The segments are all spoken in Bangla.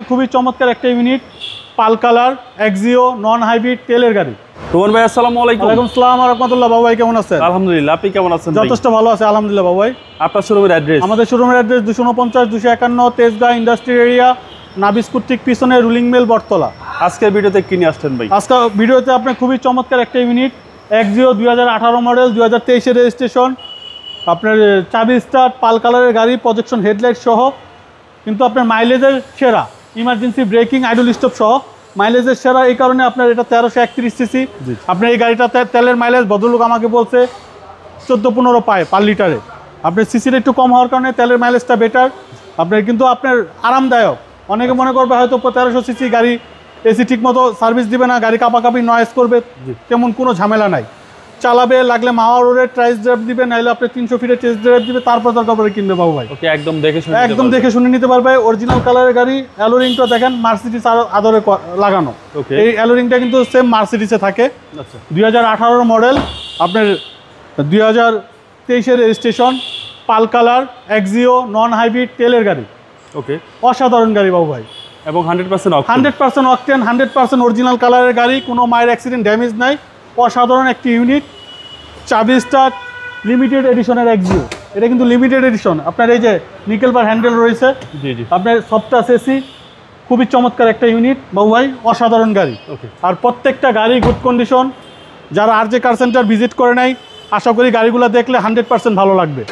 খুবই চমৎকার একটা ইউনিট, পাল কালার, এক্সিও, নন হাইব্রিড তেলের গাড়ি। রোমান ভাই আসসালামু আলাইকুম। ওয়ালাইকুম আসসালাম ওয়া রাহমাতুল্লাহ। বাবু ভাই কেমন আছেন? আলহামদুলিল্লাহ, আপনি কেমন আছেন? যথেষ্ট ভালো আছে আলহামদুলিল্লাহ। বাবু ভাই আপনার শোরুমের অ্যাড্রেস? আমাদের শোরুমের অ্যাড্রেস 249 251 তেজগাঁ ইন্ডাস্ট্রি এরিয়া, নাবিস্কুট ঠিক পিছনে রুলিং মিল বটতলা। আজকের ভিডিওতে কি নিয়ে আসছেন ভাই? আজকে ভিডিওতে আপনি খুবই চমৎকার একটা ইউনিট, এক্সিও 2018 মডেল, 2023 রেজিস্ট্রেশন, আপনার চাবি স্টার্ট, পাল কালারের গাড়ি, প্রজেকশন হেডলাইট সহ, কিন্তু আপনার মাইলেজের সেরা, ইমার্জেন্সি ব্রেকিং, আইডল স্টপ সহ মাইলেজের সেরা। এই কারণে আপনার এটা 1331 সিসি। আপনার এই গাড়িটাতে তেলের মাইলেজ ভদ্রলোক আমাকে বলছে 14-15 পায় পার লিটারে। আপনার সিসিটা একটু কম হওয়ার কারণে তেলের মাইলেজটা বেটার আপনার, কিন্তু আপনার আরামদায়ক। অনেকে মনে করবে হয়তো 1300 সিসি গাড়ি, এসি ঠিক মতো সার্ভিস দিবে না, গাড়ি কাঁপাকাঁপি নয়েজ করবে, তেমন কোনো ঝামেলা নাই। চালাবে, লাগলে মাওয়া রোডে ট্রাইস ড্রাইভ দিবে, নাইলে আপনি 300 ফিটে টেস্ট ড্রাইভ দিবে, তারপর দরকার পড়ে কিনবে বাবু ভাই। ওকে, একদম দেখে শুনে নিতে পারবে। অরিজিনাল কালারের গাড়ি। অ্যালোরিংটা দেখেন মার্সিডিজ আদরে লাগানো। ওকে, এই অ্যালোরিংটা কিন্তু সেম মার্সিডিজে থাকে। আচ্ছা, 2018 মডেল, আপনার 2023 রেজিস্ট্রেশন, পাল কালার, এক্সিও, নন হাইব্রিড তেলের গাড়ি। ওকে, অসাধারণ গাড়ি বাবু ভাই। এবং 100% অকটেন। 100% অকটেন, 100% অরিজিনাল কালারের গাড়ি, কোনো মায়ের অ্যাক্সিডেন্ট ড্যামেজ নাই। অসাধারণ একটি ইউনিট, চাবি স্টার্ট, লিমিটেড এডিশনের এক্সিও। এটা কিন্তু লিমিটেড এডিশন। আপনার এই যে নিকেল বার হ্যান্ডেল রয়েছে, জি জি, আপনার সফটটাচ এসি, খুবই চমৎকার একটা ইউনিট বাবু ভাই, অসাধারণ গাড়ি। ওকে, আর প্রত্যেকটা গাড়ি গুড কন্ডিশন। যারা আর জে কার সেন্টার ভিজিট করে নাই, আশা করি গাড়িগুলো দেখলে 100% ভালো লাগবে।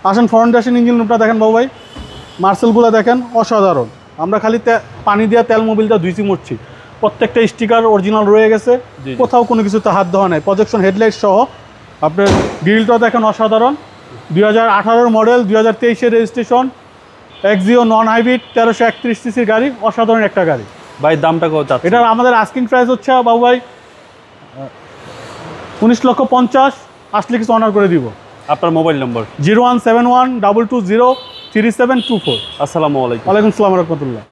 আসেন ফ্রন্ট ড্যাশের ইঞ্জিন রুমটা দেখেন বাবু ভাই, মার্সেলগুলো দেখেন, অসাধারণ। আমরা খালি পানি দিয়ে তেল মোবিলটা ধুইছি মরছি। প্রত্যেকটা স্টিকার অরিজিনাল রয়ে গেছে, কোথাও কোনো কিছুতে হাত দেওয়া নাই। প্রজেকশন হেডলাইট সহ আপনার গ্রিলটা দেখেন, অসাধারণ। 2018 model, 2023 registration, Axio, non hybrid, 1331 সিসির গাড়ি, অসাধারণ একটা গাড়ি। ভাই দামটা কত চাচ্ছেন? এটার আমাদের আস্কিং প্রাইস হচ্ছে বাবু ভাই 19,50,000। আসলে কিছু অনার করে দিব। আপনার মোবাইল নম্বর? 0171 220 3724। আসসালামু আলাইকুম। ওয়ালাইকুম আসসালাম রহমতুল্লাহ।